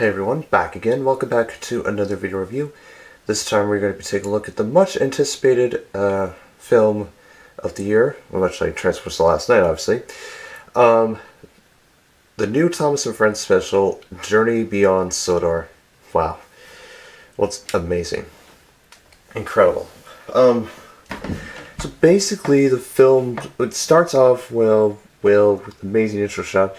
Hey everyone, back again. Welcome back to another video review. This time we're going to be taking a look at the much anticipated film of the year, well, much like Transformers the Last Night, obviously. The new Thomas and Friends special, Journey Beyond Sodor. Wow. What's amazing. Incredible. So basically the film, it starts off with an amazing intro shot.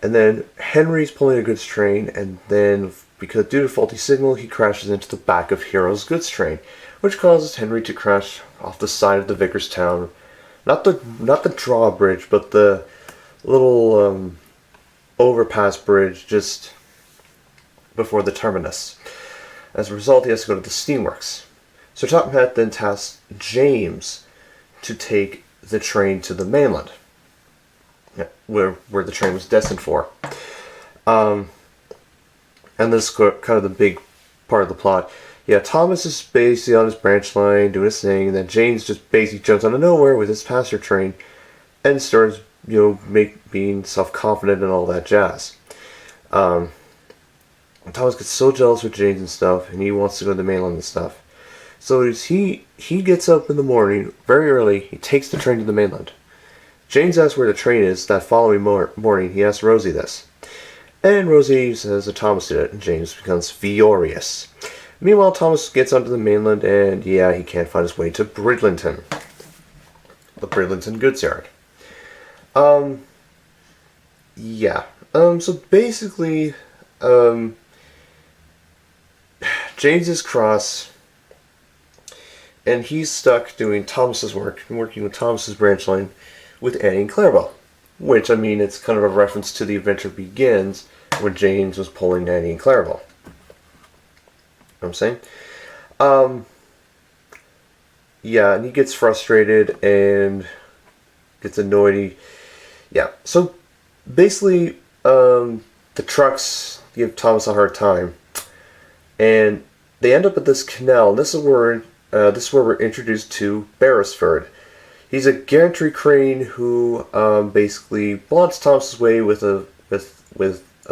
And then Henry's pulling a goods train, and then because due to faulty signal, he crashes into the back of Hero's goods train, which causes Henry to crash off the side of the Vicarstown, not the drawbridge, but the little overpass bridge just before the terminus. As a result, he has to go to the steamworks. So Top Hat then tasks James to take the train to the mainland, where the train was destined for. And this is kind of the big part of the plot. Yeah, Thomas is basically on his branch line doing his thing, and then James just basically jumps out of nowhere with his passenger train and starts, being self-confident and all that jazz. Thomas gets so jealous with James and stuff, and he wants to go to the mainland and stuff. So he gets up in the morning, very early, he takes the train to the mainland. James asks where the train is. That following morning, he asks Rosie this. And Rosie says that Thomas did it, and James becomes furious. Meanwhile, Thomas gets onto the mainland, and he can't find his way to Bridlington. The Bridlington goods yard. So basically, James is cross, and he's stuck doing Thomas's work, working with Thomas's branch line, with Annie and Clarabelle. Which, it's kind of a reference to The Adventure Begins, when James was pulling Annie and Clarabelle. You know what I'm saying? And he gets frustrated and gets annoyed. So basically, the trucks give Thomas a hard time. And they end up at this canal, and this is where we're introduced to Beresford. He's a gantry crane who basically blocks Thomas's way with a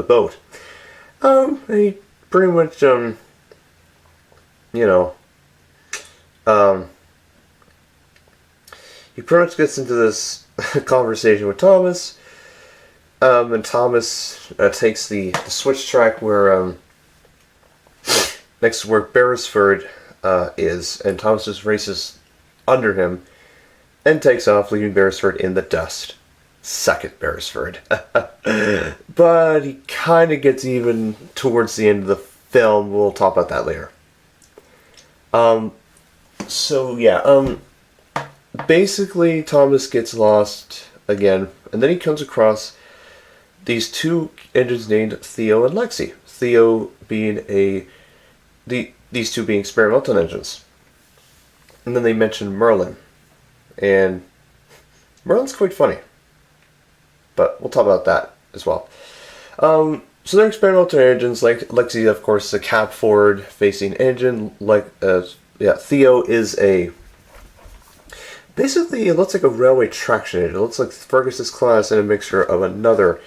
boat. And he pretty much he pretty much gets into this conversation with Thomas. And Thomas takes the switch track where next to where Beresford is, and Thomas just races under him and takes off, leaving Beresford in the dust. Suck it, Beresford. But he kind of gets even towards the end of the film. We'll talk about that later. Basically, Thomas gets lost again, and then he comes across these two engines named Theo and Lexi. Theo being these two being experimental engines. And then they mention Merlin. And Merlin's quite funny. But we'll talk about that as well. So they're experimental engines. Like Lexi, of course, is a cab forward facing engine. Theo is basically, it looks like a railway traction engine. It looks like Fergus's class and a mixture of another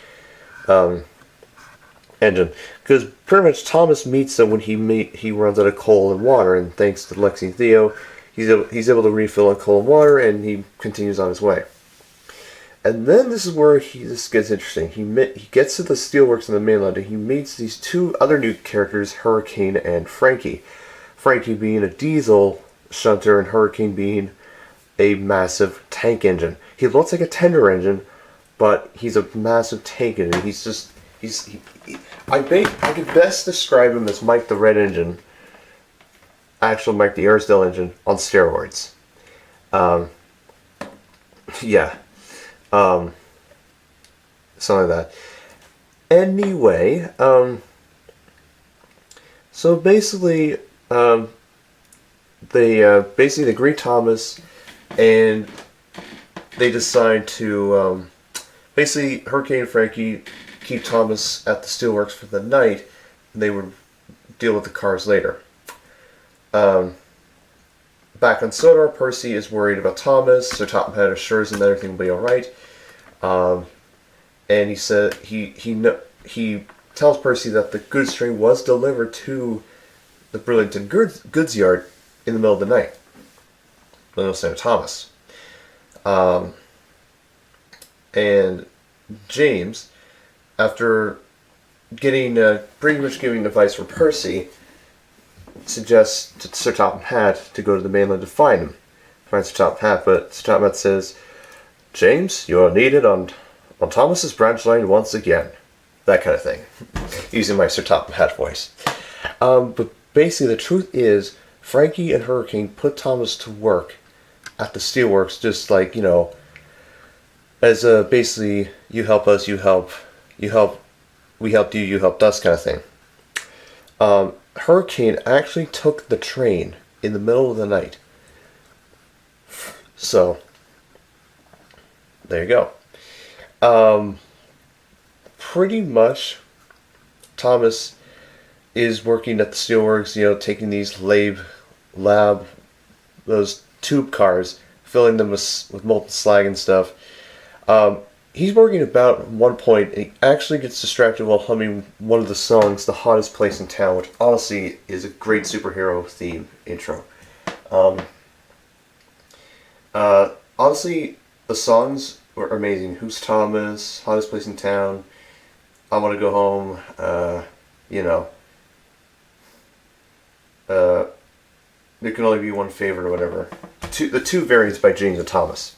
engine. Because pretty much Thomas meets them when he runs out of coal and water, and thanks to Lexi and Theo, he's able to refill on coal and water, and he continues on his way. And then this is where this gets interesting. He gets to the steelworks in the mainland, and he meets these two other new characters, Hurricane and Frankie. Frankie being a diesel shunter, and Hurricane being a massive tank engine. He looks like a tender engine, but he's a massive tank engine. I could best describe him as Mike the Red Engine. Actual Mike the Airsdale engine on steroids. Something like that. Anyway, so basically, they greet Thomas, and they decide to, basically, Hurricane and Frankie keep Thomas at the steelworks for the night, and they would deal with the cars later. Back on Sodor, Percy is worried about Thomas, so Top Hat assures him that everything will be alright. And he said he tells Percy that the goods train was delivered to the Burlington goods yard in the middle of the night. Little St. Thomas. And James, after getting pretty much giving advice from Percy, suggests to Sir Topham Hatt to go to the mainland to find Sir Topham Hatt, but Sir Topham Hatt says, "James, you are needed on Thomas's branch line once again." That kind of thing. Using my Sir Topham Hatt voice. But basically the truth is, Frankie and Hurricane put Thomas to work at the steelworks, just like, as basically, you help us, we helped you, you helped us kind of thing. Hurricane actually took the train in the middle of the night. So, there you go. Pretty much, Thomas is working at the steelworks, taking these those tube cars, filling them with molten slag and stuff. He's working about one point, and he actually gets distracted while humming one of the songs, "The Hottest Place in Town," which honestly is a great superhero theme intro. Honestly, the songs were amazing. "Who's Thomas?" "Hottest Place in Town," "I Want to Go Home," there can only be one favorite or whatever. The two variants by James and Thomas.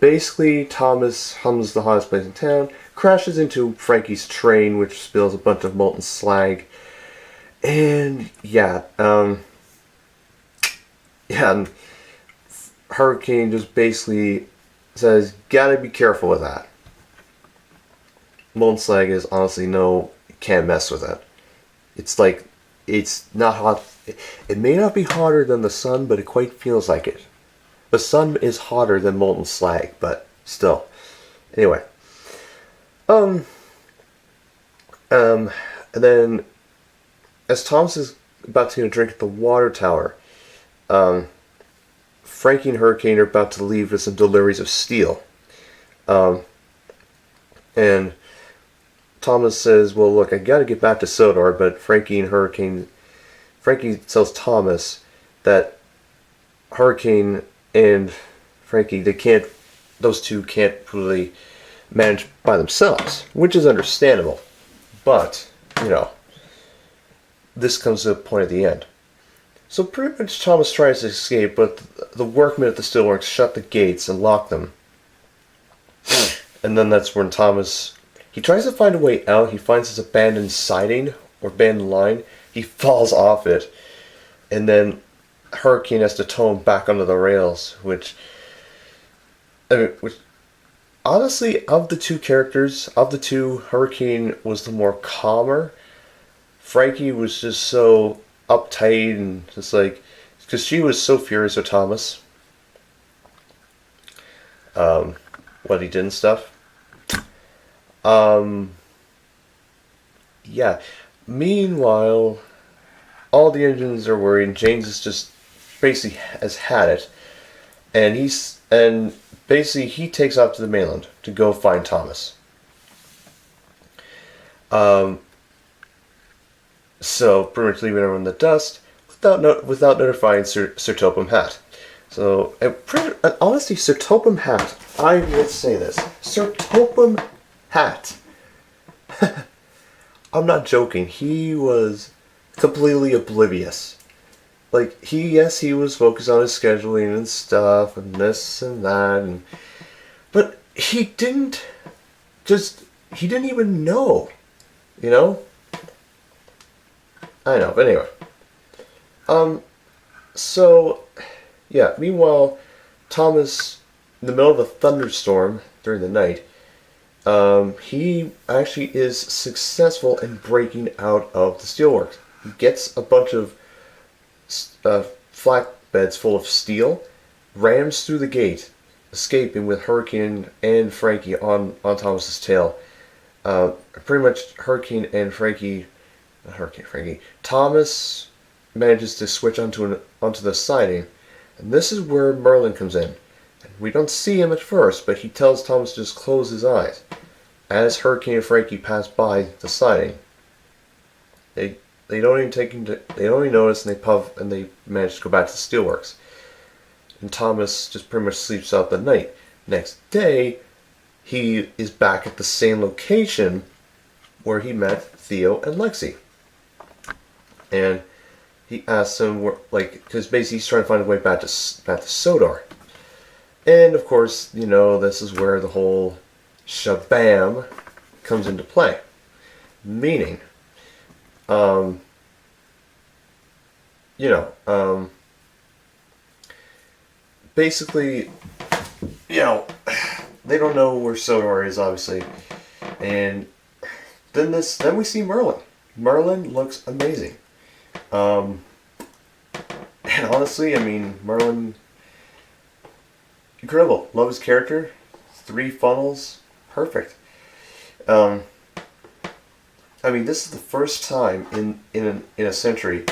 Basically, Thomas hums "The Hottest Place in Town," crashes into Frankie's train, which spills a bunch of molten slag, and and Hurricane just basically says, "Gotta be careful with that. Molten slag is honestly you can't mess with it. It's not hot. It may not be hotter than the sun, but it quite feels like it. The sun is hotter than molten slag, but still. Anyway. And then, as Thomas is about to get a drink at the water tower, Frankie and Hurricane are about to leave with some deliveries of steel. And Thomas says, "Well, look, I gotta get back to Sodor," but Frankie tells Thomas that Hurricane and Frankie, those two can't really manage by themselves, which is understandable. But, this comes to a point at the end. So pretty much Thomas tries to escape, but the workmen at the steelworks shut the gates and lock them. And then that's when he tries to find a way out. He finds this abandoned siding or abandoned line. He falls off it, and then Hurricane has to tow him back onto the rails, which honestly, of the two characters, Hurricane was the more calmer. Frankie was just so uptight and just because she was so furious with Thomas, what he did and stuff. Meanwhile, all the engines are worried, and James is just basically has had it, and he takes off to the mainland to go find Thomas. So pretty much leaving everyone in the dust without notifying Sir Topham Hatt. So, honestly, Sir Topham Hatt, I will say this, Sir Topham Hatt. I'm not joking. He was completely oblivious. He was focused on his scheduling and stuff and this and that, but he didn't even know, I know, but anyway. Meanwhile, Thomas, in the middle of a thunderstorm during the night, he actually is successful in breaking out of the steelworks. He gets a bunch of flatbeds full of steel, rams through the gate, escaping with Hurricane and Frankie on Thomas's tail. Pretty much Thomas manages to switch onto the siding, and this is where Merlin comes in. We don't see him at first, but he tells Thomas to just close his eyes. as Hurricane and Frankie pass by the siding, they they don't even take into, they don't even notice, and they puff, and they manage to go back to the steelworks. And Thomas just pretty much sleeps out the night. Next day, he is back at the same location where he met Theo and Lexi. And he asks him, because basically he's trying to find a way back to Sodor. And of course, this is where the whole shabam comes into play. Meaning, basically, they don't know where Sodor is, obviously. And then we see Merlin. Merlin looks amazing. And honestly, Merlin, incredible. Love his character. 3 funnels, perfect. This is the first time in a century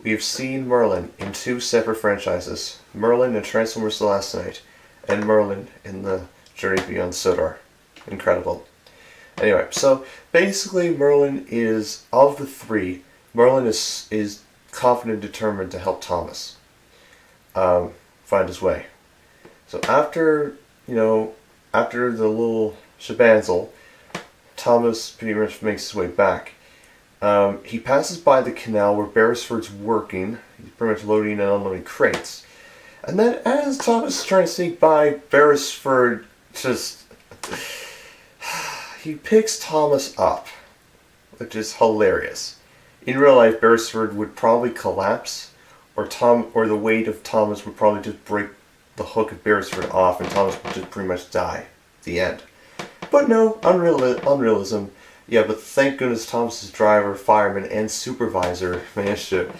we have seen Merlin in 2 separate franchises. Merlin in Transformers: The Last Knight, and Merlin in the Journey Beyond Sodor. Incredible. Anyway, so basically Merlin is, of the 3, Merlin is confident and determined to help Thomas find his way. So after the little shabanzel, Thomas pretty much makes his way back. He passes by the canal where Beresford's working. He's pretty much loading and unloading crates. And then as Thomas is trying to sneak by, Beresford he picks Thomas up, which is hilarious. In real life, Beresford would probably collapse, or the weight of Thomas would probably just break the hook of Beresford off, and Thomas would just pretty much die. The end. But no, unrealism. Yeah, but thank goodness Thomas's driver, fireman, and supervisor managed to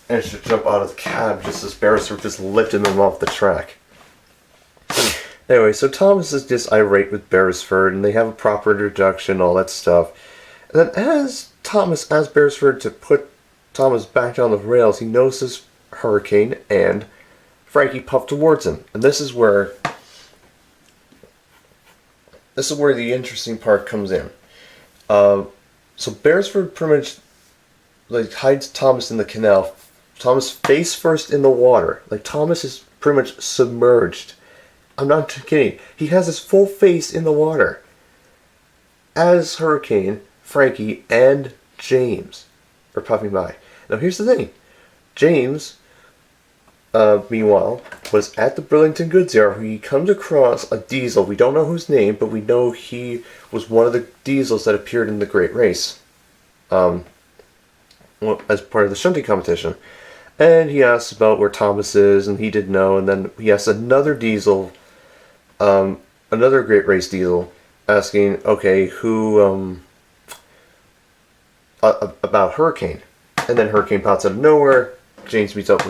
jump out of the cab just as Beresford just lifted him off the track. Anyway, so Thomas is just irate with Beresford, and they have a proper introduction, all that stuff. And then as Thomas asks Beresford to put Thomas back down the rails, he notices Hurricane and Frankie puff towards him. And this is where the interesting part comes in. So Beresford pretty much hides Thomas in the canal. Thomas face first in the water. Thomas is pretty much submerged. I'm not kidding. He has his full face in the water. As Hurricane, Frankie, and James are puffing by. Now here's the thing. James, meanwhile, was at the Burlington Goods Yard where he comes across a diesel. We don't know whose name, but we know he was one of the diesels that appeared in the Great Race. As part of the shunting competition. And he asks about where Thomas is, and he didn't know. And then he asks another diesel, another Great Race diesel, asking, okay, who, about Hurricane. And then Hurricane pops out of nowhere. James meets up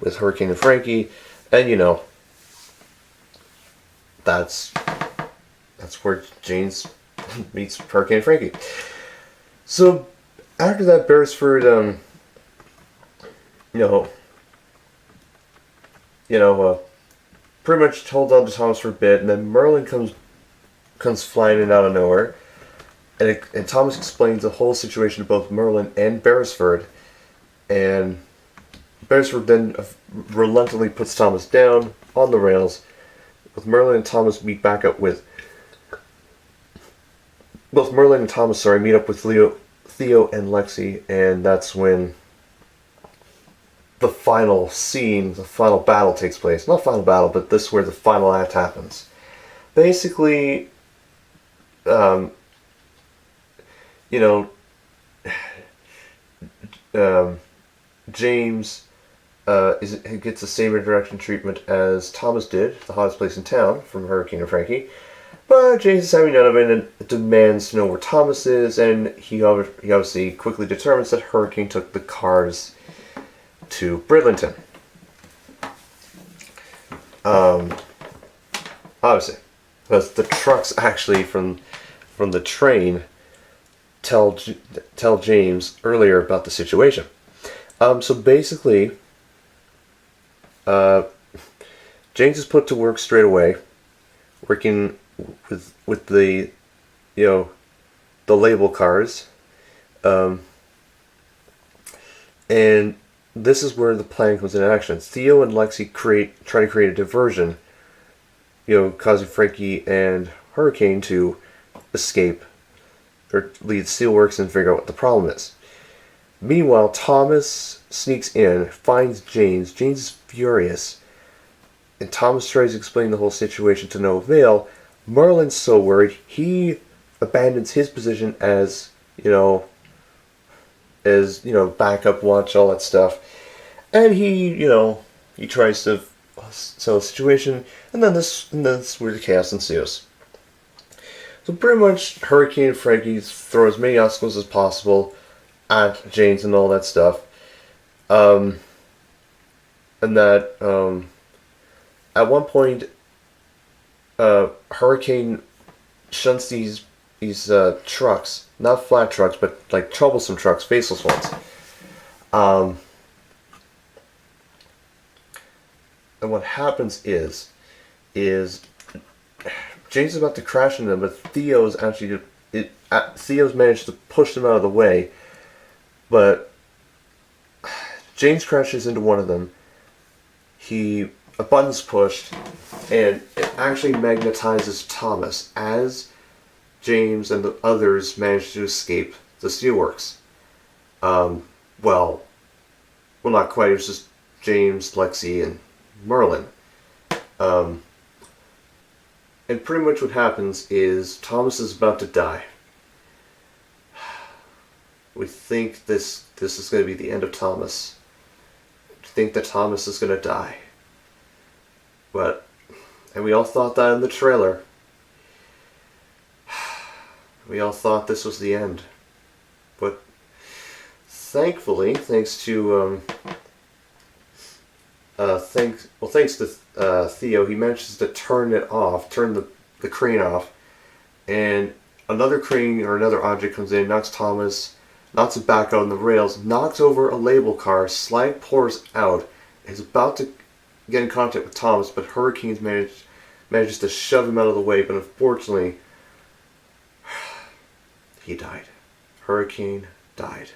with Hurricane and Frankie, and that's where James meets Hurricane and Frankie. So after that, Beresford, pretty much holds on to Thomas for a bit, and then Merlin comes flying in out of nowhere, and Thomas explains the whole situation to both Merlin and Beresford, and Beresford then reluctantly puts Thomas down on the rails. With Merlin and Thomas meet back up with both Merlin and Thomas, meet up with Theo and Lexi, and that's when the final scene, the final battle takes place. Not final battle, but this is where the final act happens. Basically, James gets the same introduction treatment as Thomas did, the hottest place in town, from Hurricane and Frankie. But James is having none of it and demands to know where Thomas is, and he obviously quickly determines that Hurricane took the cars to Bridlington. Obviously, because the trucks actually from the train tell James earlier about the situation. So basically, James is put to work straight away, working with the you know, the label cars. Um, and this is where the plan comes into action. Theo and Lexi try to create a diversion, causing Frankie and Hurricane to escape or leave Steelworks and figure out what the problem is. Meanwhile, Thomas sneaks in, finds James. James is furious, and Thomas tries to explain the whole situation to no avail. Merlin's so worried, he abandons his position as, backup watch, all that stuff. And he tries to sell the situation, and then this where the chaos ensues. So pretty much, Hurricane and Frankie throw as many obstacles as possible at James and all that stuff. And that, at one point, Hurricane shunts these trucks, not flat trucks, but like troublesome trucks, faceless ones. And what happens is James is about to crash into them, but Theo's managed to push them out of the way. But James crashes into one of them. A button's pushed, and it actually magnetizes Thomas as James and the others manage to escape the steelworks. Well, not quite. It was just James, Lexi, and Merlin. And pretty much what happens is Thomas is about to die. We think this is going to be the end of Thomas. We think that Thomas is going to die. And we all thought that in the trailer. We all thought this was the end. But thankfully, thanks to Theo, he manages to turn the crane off, and another crane or another object comes in, knocks it back out on the rails, knocks over a label car, slag pours out, is about to get in contact with Thomas, but Hurricane manages to shove him out of the way, but unfortunately, he died. Hurricane died.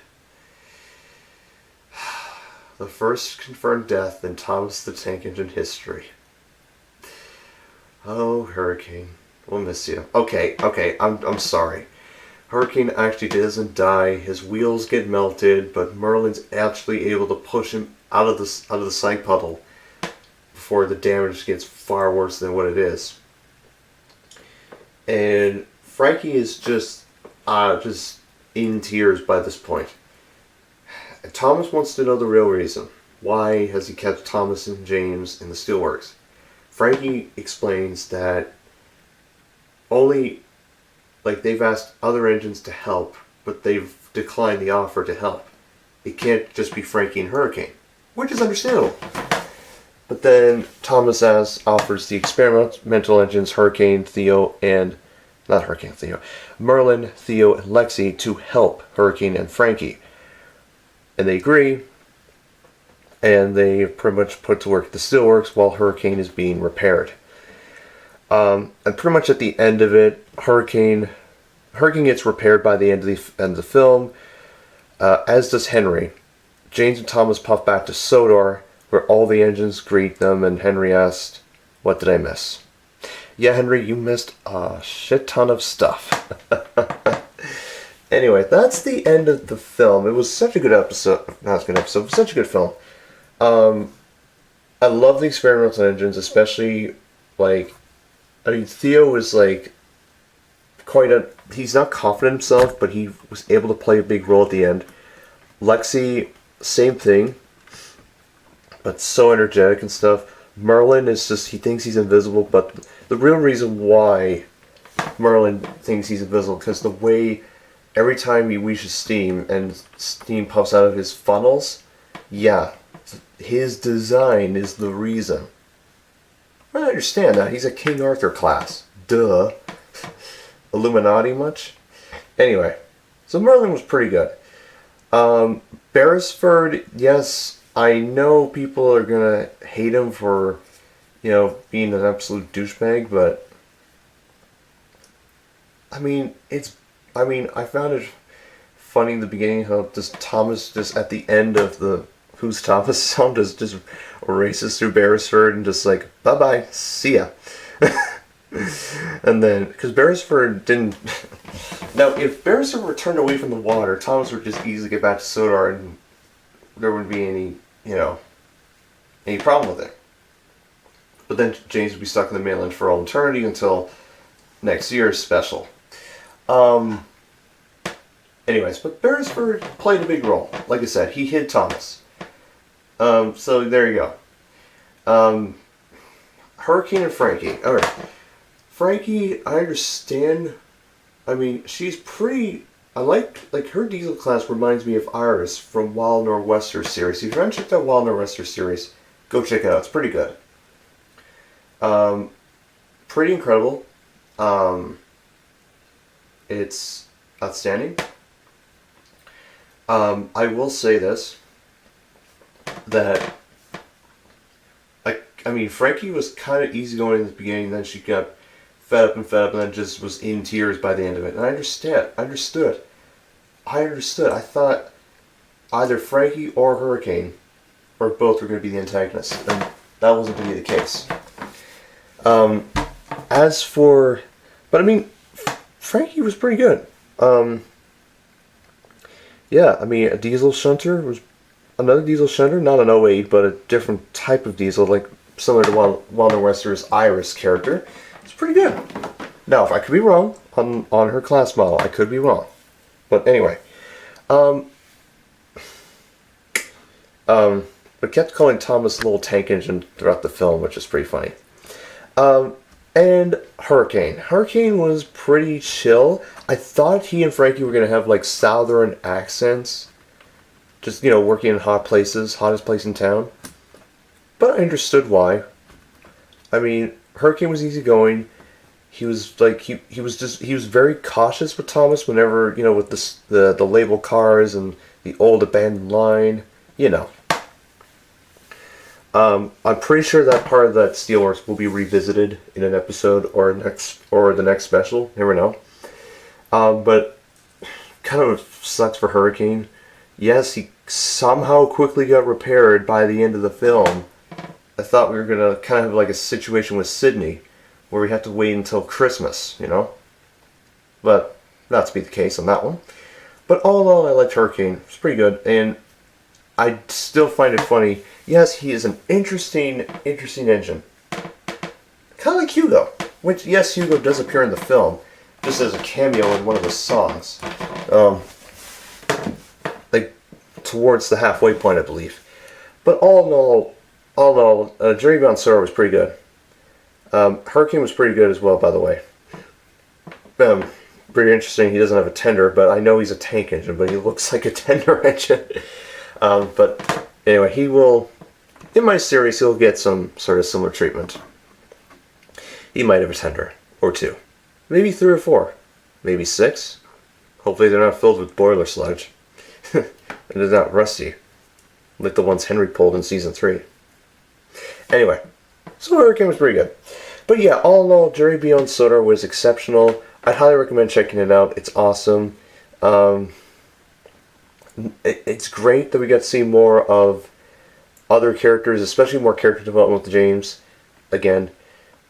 The first confirmed death in Thomas the Tank Engine history. Oh, Hurricane. We'll miss you. Okay, I'm sorry. Hurricane actually doesn't die. His wheels get melted, but Merlin's actually able to push him out of the slag puddle before the damage gets far worse than what it is. And Frankie is just in tears by this point. Thomas wants to know the real reason. Why has he kept Thomas and James in the steelworks? Frankie explains that they've asked other engines to help, but they've declined the offer to help. It can't just be Frankie and Hurricane, which is understandable. But then Thomas offers the experimental engines Merlin, Theo, and Lexi to help Hurricane and Frankie. And they agree, and they pretty much put to work the steelworks while Hurricane is being repaired. And pretty much at the end of it, Hurricane gets repaired by the end of the film, as does Henry. James and Thomas puff back to Sodor, where all the engines greet them, and Henry asked, "What did I miss?" Yeah, Henry, you missed a shit ton of stuff. Anyway, that's the end of the film. It was such a good episode. Not a good episode, but such a good film. I love the experimental engines, especially, Theo was, he's not confident in himself, but he was able to play a big role at the end. Lexi, same thing, but so energetic and stuff. Merlin is just, he thinks he's invisible, but the real reason why Merlin thinks he's invisible, because the way every time he unleashes steam and steam puffs out of his funnels, yeah, his design is the reason. I understand that. He's a King Arthur class. Duh. Illuminati much? Anyway, so Merlin was pretty good. Beresford, yes, I know people are gonna hate him for, being an absolute douchebag, but I mean, I found it funny in the beginning how just Thomas just at the end of the Who's Thomas song just races through Beresford and just like, bye bye, see ya. And then, because Beresford didn't. Now, if Beresford were turned away from the water, Thomas would just easily get back to Sodor and there wouldn't be any problem with it. But then James would be stuck in the mainland for all eternity until next year's special. Anyways, but Beresford played a big role. Like I said, he hid Thomas. So there you go. Hurricane and Frankie. Alright. Frankie, I understand. I mean, she's pretty. I like her diesel class reminds me of Iris from Wild Nor'Wester series. If you haven't checked out Wild Nor'Wester series, go check it out. It's pretty good. Pretty incredible. It's outstanding. I will say this, that I mean, Frankie was kind of easygoing in the beginning, then she got fed up, and then just was in tears by the end of it. And I understood. I thought either Frankie or Hurricane, or both, were going to be the antagonists, and that wasn't going to be the case. But I mean, Frankie was pretty good. Yeah, I mean, a diesel shunter was another diesel shunter, not an '08, but a different type of diesel, like similar to Wild Nor'Wester's Iris character. It's pretty good. Now, if I could be wrong on her class model, I could be wrong. But anyway, but kept calling Thomas Little Tank Engine throughout the film, which is pretty funny. And Hurricane. Hurricane was pretty chill. I thought he and Frankie were going to have like southern accents. Just, working in hot places, hottest place in town. But I understood why. I mean, Hurricane was easygoing. He was like, he was very cautious with Thomas whenever, with the label cars and the old abandoned line, I'm pretty sure that part of that Steelworks will be revisited in an episode or the next special. Never know. But kind of sucks for Hurricane. Yes, he somehow quickly got repaired by the end of the film. I thought we were gonna kind of have like a situation with Sydney, where we have to wait until Christmas, But not to be the case on that one. But all in all, I liked Hurricane. It's pretty good, and I still find it funny. Yes, he is an interesting engine. Kind of like Hugo. Which, yes, Hugo does appear in the film, just as a cameo in one of the songs. Like, towards the halfway point, I believe. But all in all, Journey Beyond Sodor was pretty good. Hurricane was pretty good as well, by the way. Pretty interesting. He doesn't have a tender, but I know he's a tank engine, but he looks like a tender engine. But anyway, he will, in my series, he'll get some sort of similar treatment. He might have a tender, or two. Maybe 3 or 4. Maybe 6. Hopefully they're not filled with boiler sludge. And they're not rusty, like the ones Henry pulled in Season 3. Anyway, so Hurricane was pretty good. But yeah, all in all, Journey Beyond Sodor was exceptional. I'd highly recommend checking it out. It's awesome. It's great that we got to see more of other characters, especially more character development with James. Again,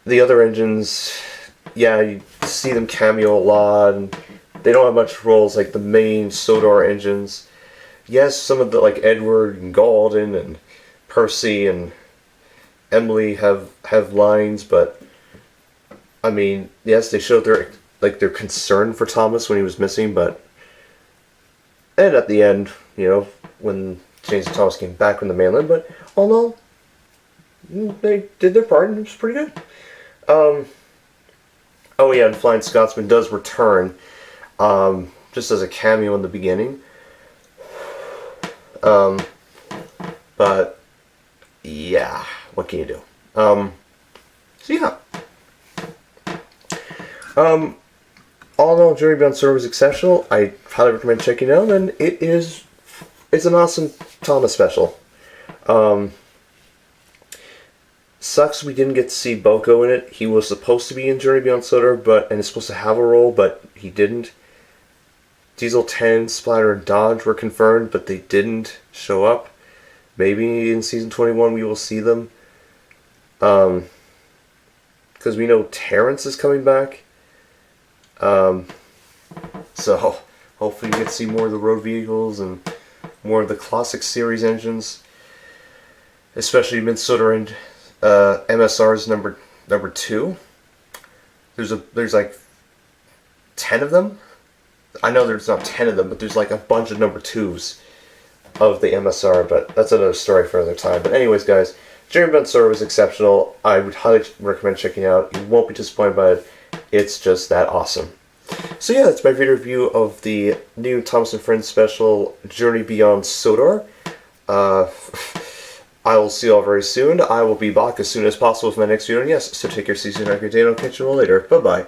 the other engines, yeah, you see them cameo a lot, and they don't have much roles like the main Sodor engines. Yes, some of the, like Edward and Galden and Percy and Emily have lines, but I mean, yes, they showed their concern for Thomas when he was missing, and at the end, when James and Thomas came back from the mainland, but all in all, they did their part and it was pretty good. Oh yeah, and Flying Scotsman does return, just as a cameo in the beginning. But yeah, what can you do? So yeah. All in all, Journey Beyond Sodor was exceptional. I highly recommend checking it out, and it's an awesome Thomas special. Sucks we didn't get to see Boko in it. He was supposed to be in Journey Beyond Sodor, and is supposed to have a role, but he didn't. Diesel 10, Splatter, and Dodge were confirmed, but they didn't show up. Maybe in Season 21 we will see them. Because we know Terrence is coming back. So hopefully we get to see more of the road vehicles and more of the classic series engines. Especially Mid-Sodor and MSR's number 2. There's like 10 of them. I know there's not 10 of them, but there's like a bunch of number 2s of the MSR, but that's another story for another time. But anyways, guys, Journey Beyond Sodor was exceptional. I would highly recommend checking it out. You won't be disappointed by it. It's just that awesome. So yeah, that's my video review of the new Thomas & Friends special, Journey Beyond Sodor. I will see you all very soon. I will be back as soon as possible with my next video, and yes, so take care, see you soon, have a good day, and I'll catch you all later. Bye-bye.